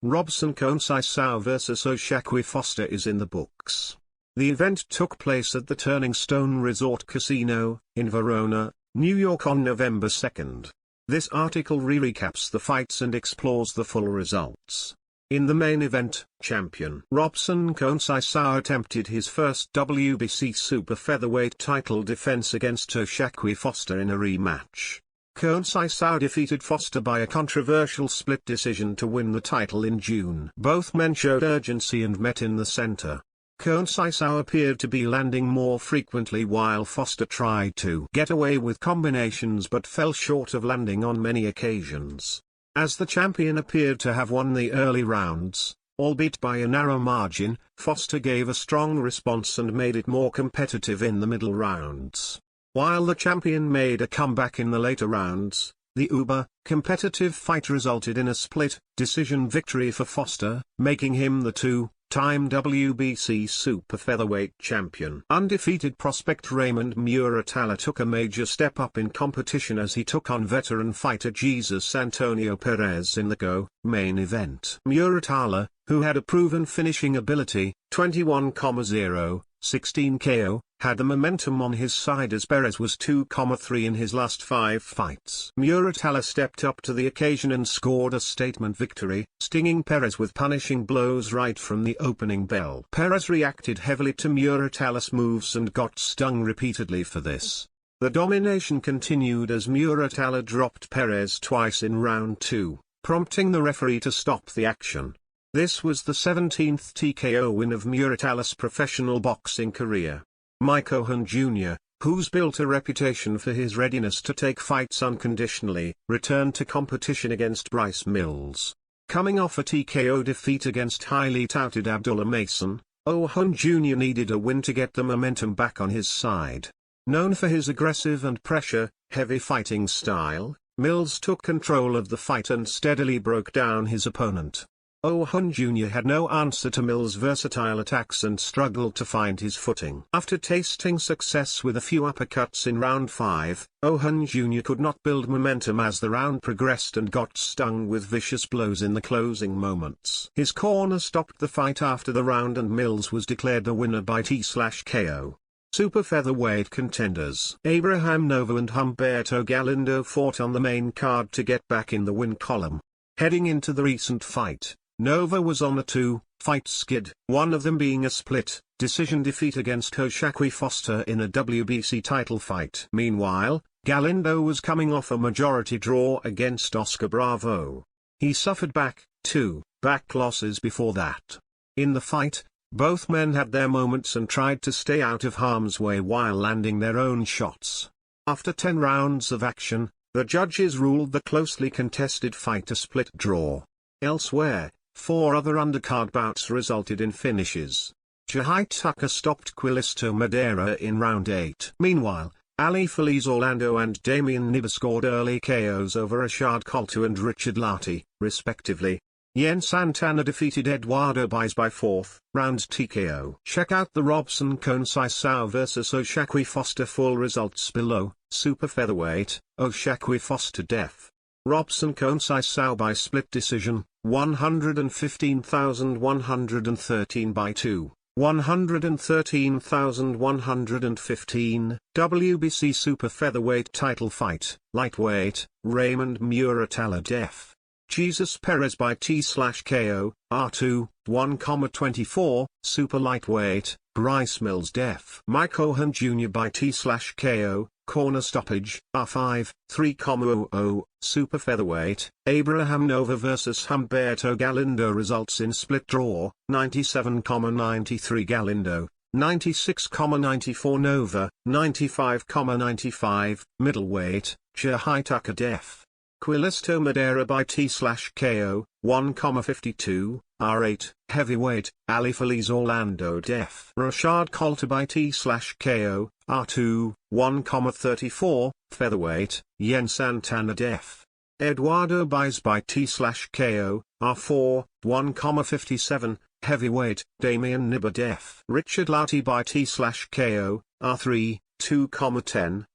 Robson Conceicao vs Oshakwi Foster is in the books. The event took place at the Turning Stone Resort Casino, in Verona, New York on November 2. This article recaps the fights and explores the full results. In the main event, champion Robson Conceicao attempted his first WBC super featherweight title defense against Oshakwi Foster in a rematch. Conceicao defeated Foster by a controversial split decision to win the title in June. Both men showed urgency and met in the center. Conceicao appeared to be landing more frequently while Foster tried to get away with combinations but fell short of landing on many occasions. As the champion appeared to have won the early rounds, albeit by a narrow margin, Foster gave a strong response and made it more competitive in the middle rounds. While the champion made a comeback in the later rounds, the uber-competitive fight resulted in a split decision victory for Foster, making him the two-time WBC super featherweight champion. Undefeated prospect Raymond Muratalla took a major step up in competition as he took on veteran fighter Jesus Antonio Perez in the main event. Muratalla, who had a proven finishing ability, 21,0, 16 KO, had the momentum on his side as Perez was 2,3 in his last 5 fights. Muratalla stepped up to the occasion and scored a statement victory, stinging Perez with punishing blows right from the opening bell. Perez reacted heavily to Muratalla's moves and got stung repeatedly for this. The domination continued as Muratalla dropped Perez twice in round 2, prompting the referee to stop the action. This was the 17th TKO win of Muratalla's professional boxing career. Ohan Jr., who's built a reputation for his readiness to take fights unconditionally, returned to competition against Bryce Mills. Coming off a TKO defeat against highly touted Abdullah Mason, Ohan Jr. needed a win to get the momentum back on his side. Known for his aggressive and pressure-heavy fighting style, Mills took control of the fight and steadily broke down his opponent. Ohan Jr. had no answer to Mills' versatile attacks and struggled to find his footing. After tasting success with a few uppercuts in round 5, Ohan Jr. could not build momentum as the round progressed and got stung with vicious blows in the closing moments. His corner stopped the fight after the round and Mills was declared the winner by T/KO. Super featherweight contenders Abraham Nova and Humberto Galindo fought on the main card to get back in the win column. Heading into the recent fight, Nova was on a 2-fight skid, one of them being a split decision defeat against Oshakwi Foster in a WBC title fight. Meanwhile, Galindo was coming off a majority draw against Oscar Bravo. He suffered back-to-back losses before that. In the fight, both men had their moments and tried to stay out of harm's way while landing their own shots. After 10 rounds of action, the judges ruled the closely contested fight a split draw. Elsewhere, 4 other undercard bouts resulted in finishes. Jahai Tucker stopped Quilisto Madeira in round 8. Meanwhile, Ali Feliz Orlando and Damian Nibba scored early KOs over Rashad Colto and Richard Lartey, respectively. Yen Santana defeated Eduardo Baez by 4th round TKO. Check out the Robson Conceicao vs Oshakwi Foster full results below. Super featherweight, Oshakwi Foster def. Robson Conceicao by split decision, 115,113 by 2, 113,115. WBC super featherweight title fight, lightweight, Raymond Muratalla def. Jesus Perez by T/KO, R2, 1,24, super lightweight, Bryce Mills def. Ohan Jr. by T/KO, corner stoppage, R5, 3,00, super featherweight, Abraham Nova vs Humberto Galindo results in split draw, 97,93 Galindo, 96,94 Nova, 95,95, middleweight, Jahai Tucker def. Quilisto Madeira by T/KO, 1,52, R8, heavyweight, Ali Feliz Orlando def. Rashad Colto by T/KO, R2, 1,34, featherweight, Yen Santana def. Eduardo Baez by T/KO, R4, 1,57, heavyweight, Damian Nibba def. Richard Lartey by T/KO, R3, 2,10,